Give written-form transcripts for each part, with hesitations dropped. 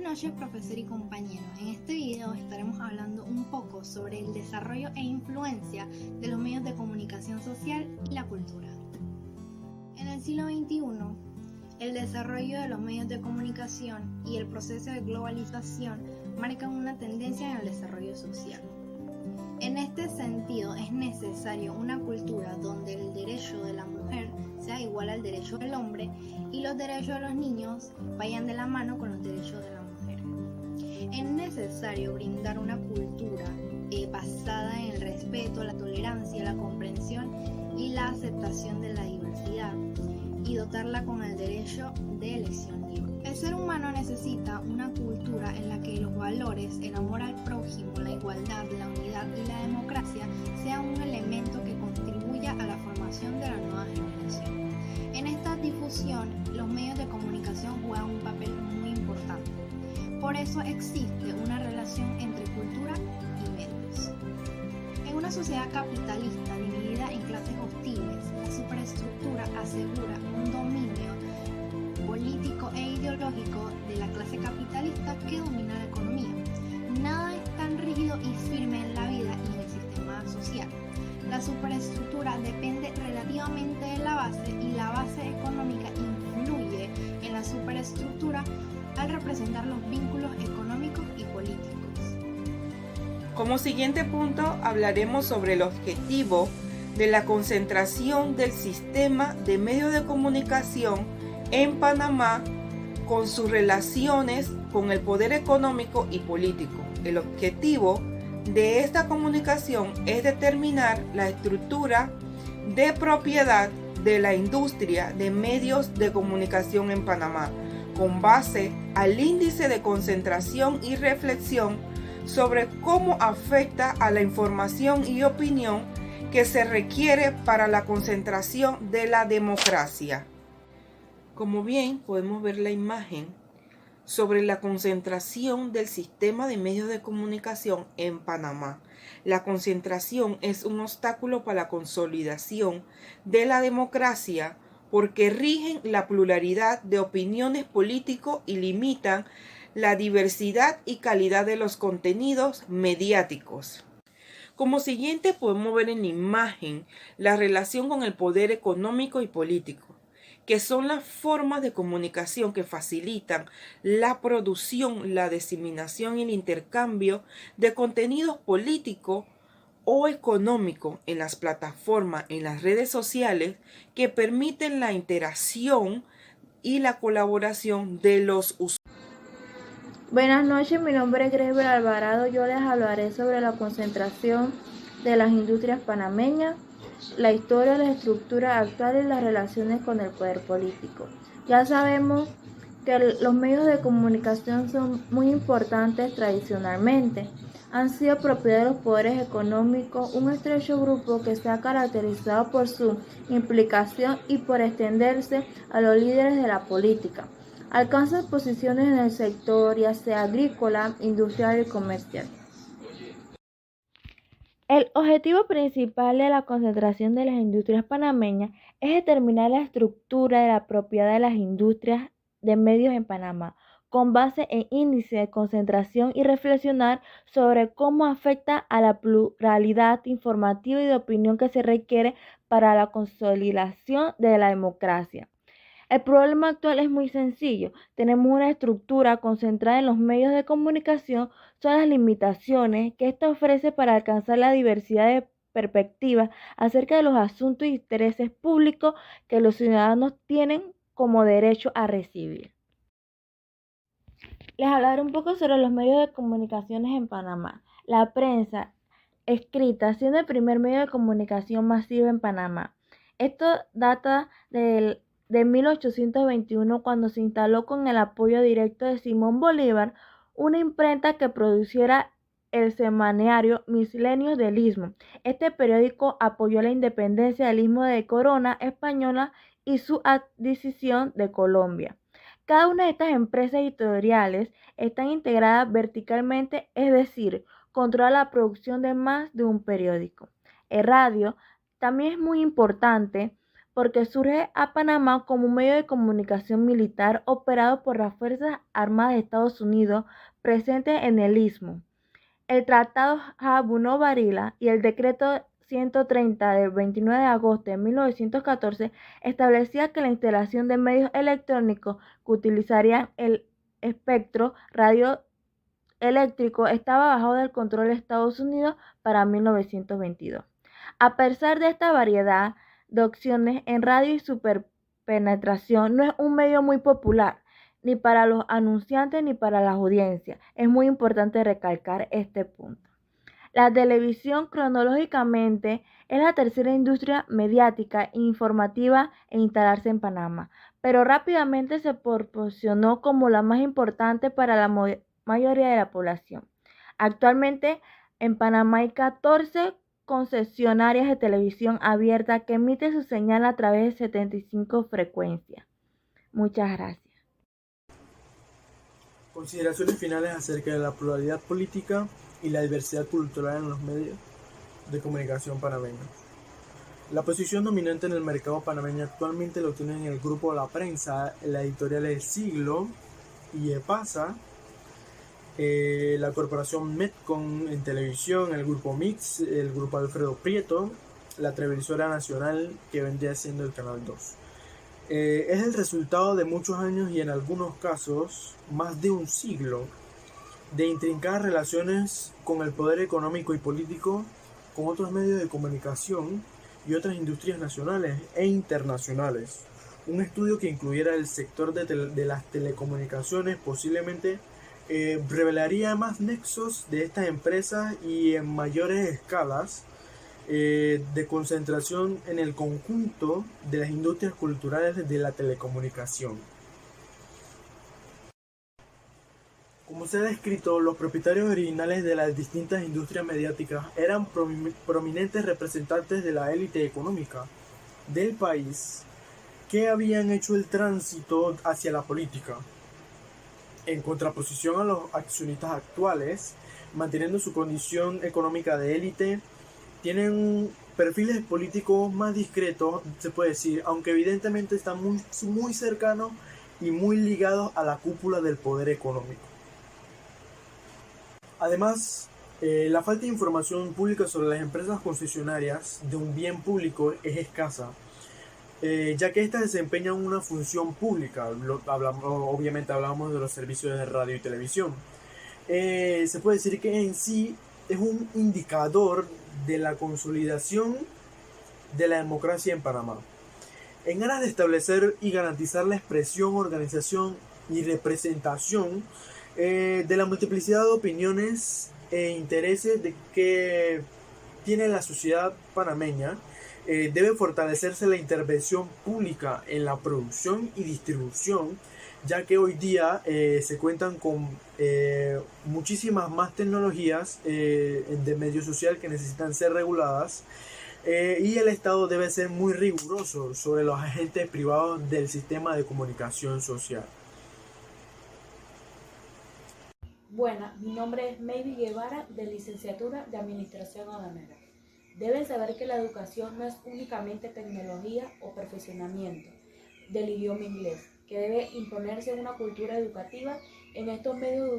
noches, profesor y compañero. En este video estaremos hablando un poco sobre el desarrollo e influencia de los medios de comunicación social y la cultura. En el siglo XXI, el desarrollo de los medios de comunicación y el proceso de globalización marcan una tendencia en el desarrollo social. En este sentido, es necesario una cultura donde el derecho de la mujer sea igual al derecho del hombre y los derechos de los niños vayan de la mano con los derechos de la mujer. Es necesario brindar una cultura basada en el respeto, la tolerancia, la comprensión y la aceptación de la diversidad y dotarla con el derecho de elección libre. El ser humano necesita una cultura en la que los valores, el amor al prójimo, la igualdad, la unidad y la democracia sean un elemento que contribuya a la formación de la nueva generación. En esta difusión, los medios de comunicación juegan un papel muy importante. Por eso existe una relación entre cultura y medios. En una sociedad capitalista dividida en clases hostiles, la superestructura asegura un dominio político e ideológico de la clase capitalista que domina la economía. Nada es tan rígido y firme en la vida y en el sistema social. La superestructura depende relativamente de la base y la base económica influye en la superestructura al representar los vínculos económicos y políticos. Como siguiente punto hablaremos sobre el objetivo de la concentración del sistema de medios de comunicación en Panamá con sus relaciones con el poder económico y político. El objetivo de esta comunicación es determinar la estructura de propiedad de la industria de medios de comunicación en Panamá, con base al índice de concentración y reflexión sobre cómo afecta a la información y opinión que se requiere para la concentración de la democracia. Como bien podemos ver la imagen sobre la concentración del sistema de medios de comunicación en Panamá. La concentración es un obstáculo para la consolidación de la democracia porque rigen la pluralidad de opiniones políticas y limitan la diversidad y calidad de los contenidos mediáticos. Como siguiente podemos ver en la imagen la relación con el poder económico y político, que son las formas de comunicación que facilitan la producción, la diseminación y el intercambio de contenidos políticos o económicos en las plataformas, en las redes sociales, que permiten la interacción y la colaboración de los usuarios. Buenas noches, mi nombre es Greber Alvarado. Yo les hablaré sobre la concentración de las industrias panameñas, la historia, la estructura actual y las relaciones con el poder político. Ya sabemos que los medios de comunicación son muy importantes tradicionalmente. Han sido propiedad de los poderes económicos, un estrecho grupo que se ha caracterizado por su implicación y por extenderse a los líderes de la política. Alcanzan posiciones en el sector ya sea agrícola, industrial y comercial. El objetivo principal de la concentración de las industrias panameñas es determinar la estructura de la propiedad de las industrias de medios en Panamá, con base en índice de concentración y reflexionar sobre cómo afecta a la pluralidad informativa y de opinión que se requiere para la consolidación de la democracia. El problema actual es muy sencillo. Tenemos una estructura concentrada en los medios de comunicación. Son las limitaciones que ésta ofrece para alcanzar la diversidad de perspectivas acerca de los asuntos e intereses públicos que los ciudadanos tienen como derecho a recibir. Les hablaré un poco sobre los medios de comunicaciones en Panamá. La prensa escrita, siendo el primer medio de comunicación masivo en Panamá. Esto data de 1821, cuando se instaló con el apoyo directo de Simón Bolívar una imprenta que produciera el semanario Misceláneo del Istmo. Este periódico apoyó la independencia del Istmo de Corona española y su adquisición de Colombia. Cada una de estas empresas editoriales están integradas verticalmente, es decir, controla la producción de más de un periódico. El radio también es muy importante porque surge a Panamá como un medio de comunicación militar operado por las Fuerzas Armadas de Estados Unidos presentes en el Istmo. El Tratado Habuno-Varila y el Decreto 130 del 29 de agosto de 1914 establecía que la instalación de medios electrónicos que utilizarían el espectro radioeléctrico estaba bajo el control de Estados Unidos para 1922. A pesar de esta variedad de opciones en radio y superpenetración, no es un medio muy popular, ni para los anunciantes ni para las audiencias. Es muy importante recalcar este punto. La televisión cronológicamente es la tercera industria mediática e informativa en instalarse en Panamá, pero rápidamente se proporcionó como la más importante para la mayoría de la población. Actualmente en Panamá hay 14 concesionarias de televisión abierta que emiten su señal a través de 75 frecuencias. Muchas gracias. Consideraciones finales acerca de la pluralidad política y la diversidad cultural en los medios de comunicación panameños. La posición dominante en el mercado panameño actualmente lo tienen el grupo La Prensa, la editorial El Siglo y EPASA, la corporación Metcon en televisión, el grupo Mix, el grupo Alfredo Prieto, la televisora nacional que vendría siendo el Canal 2. Es el resultado de muchos años y en algunos casos más de un siglo de intrincadas relaciones con el poder económico y político, con otros medios de comunicación y otras industrias nacionales e internacionales. Un estudio que incluyera el sector de las telecomunicaciones posiblemente revelaría más nexos de estas empresas y en mayores escalas de concentración en el conjunto de las industrias culturales de la telecomunicación. Como se ha descrito, los propietarios originales de las distintas industrias mediáticas eran prominentes representantes de la élite económica del país que habían hecho el tránsito hacia la política. En contraposición a los accionistas actuales, manteniendo su condición económica de élite, tienen perfiles políticos más discretos, se puede decir, aunque evidentemente están muy cercanos y muy ligados a la cúpula del poder económico. Además, la falta de información pública sobre las empresas concesionarias de un bien público es escasa, ya que éstas desempeñan una función pública. Obviamente hablamos de los servicios de radio y televisión. Se puede decir que en sí es un indicador de la consolidación de la democracia en Panamá. En aras de establecer y garantizar la expresión, organización y representación de la multiplicidad de opiniones e intereses que tiene la sociedad panameña, debe fortalecerse la intervención pública en la producción y distribución, ya que hoy día se cuentan con muchísimas más tecnologías de medio social que necesitan ser reguladas, y el Estado debe ser muy riguroso sobre los agentes privados del sistema de comunicación social. Buenas, mi nombre es Mayby Guevara, de Licenciatura de Administración Aduanera. Deben saber que la educación no es únicamente tecnología o perfeccionamiento del idioma inglés, que debe imponerse una cultura educativa en estos medios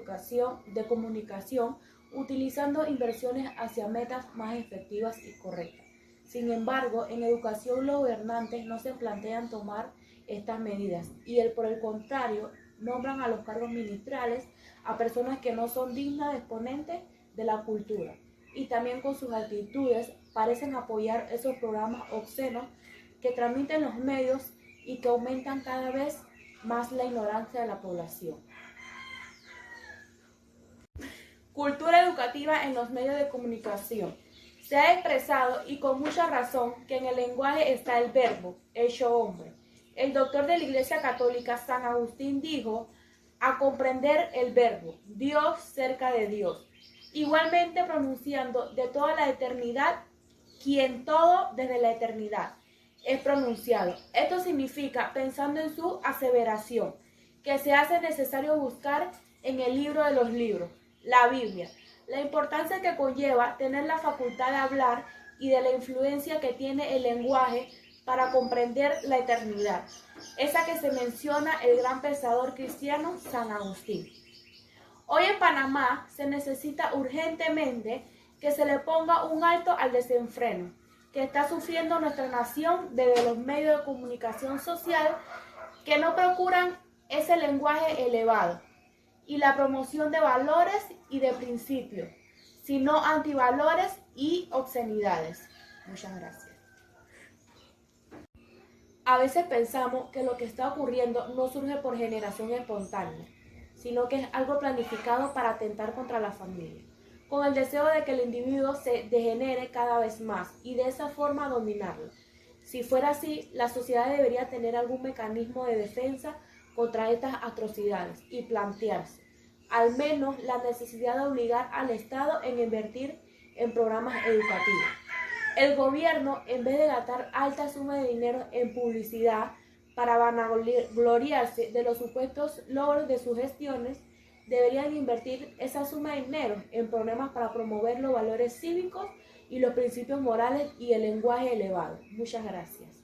de comunicación, utilizando inversiones hacia metas más efectivas y correctas. Sin embargo, en educación los gobernantes no se plantean tomar estas medidas y por el contrario, nombran a los cargos ministrales a personas que no son dignas de exponentes de la cultura y también con sus actitudes parecen apoyar esos programas obscenos que transmiten los medios y que aumentan cada vez más la ignorancia de la población. Cultura educativa en los medios de comunicación. Se ha expresado y con mucha razón que en el lenguaje está el verbo hecho hombre. El doctor de la Iglesia Católica San Agustín dijo: a comprender el verbo, Dios cerca de Dios, igualmente pronunciando de toda la eternidad, quien todo desde la eternidad es pronunciado. Esto significa, pensando en su aseveración, que se hace necesario buscar en el libro de los libros, la Biblia, la importancia que conlleva tener la facultad de hablar y de la influencia que tiene el lenguaje para comprender la eternidad, esa que se menciona el gran pensador cristiano San Agustín. Hoy en Panamá se necesita urgentemente que se le ponga un alto al desenfreno que está sufriendo nuestra nación desde los medios de comunicación social que no procuran ese lenguaje elevado y la promoción de valores y de principios, sino antivalores y obscenidades. Muchas gracias. A veces pensamos que lo que está ocurriendo no surge por generación espontánea, sino que es algo planificado para atentar contra la familia, con el deseo de que el individuo se degenere cada vez más y de esa forma dominarlo. Si fuera así, la sociedad debería tener algún mecanismo de defensa contra estas atrocidades y plantearse, al menos, la necesidad de obligar al Estado en invertir en programas educativos. El gobierno, en vez de gastar altas sumas de dinero en publicidad para vanagloriarse de los supuestos logros de sus gestiones, deberían invertir esa suma de dinero en programas para promover los valores cívicos y los principios morales y el lenguaje elevado. Muchas gracias.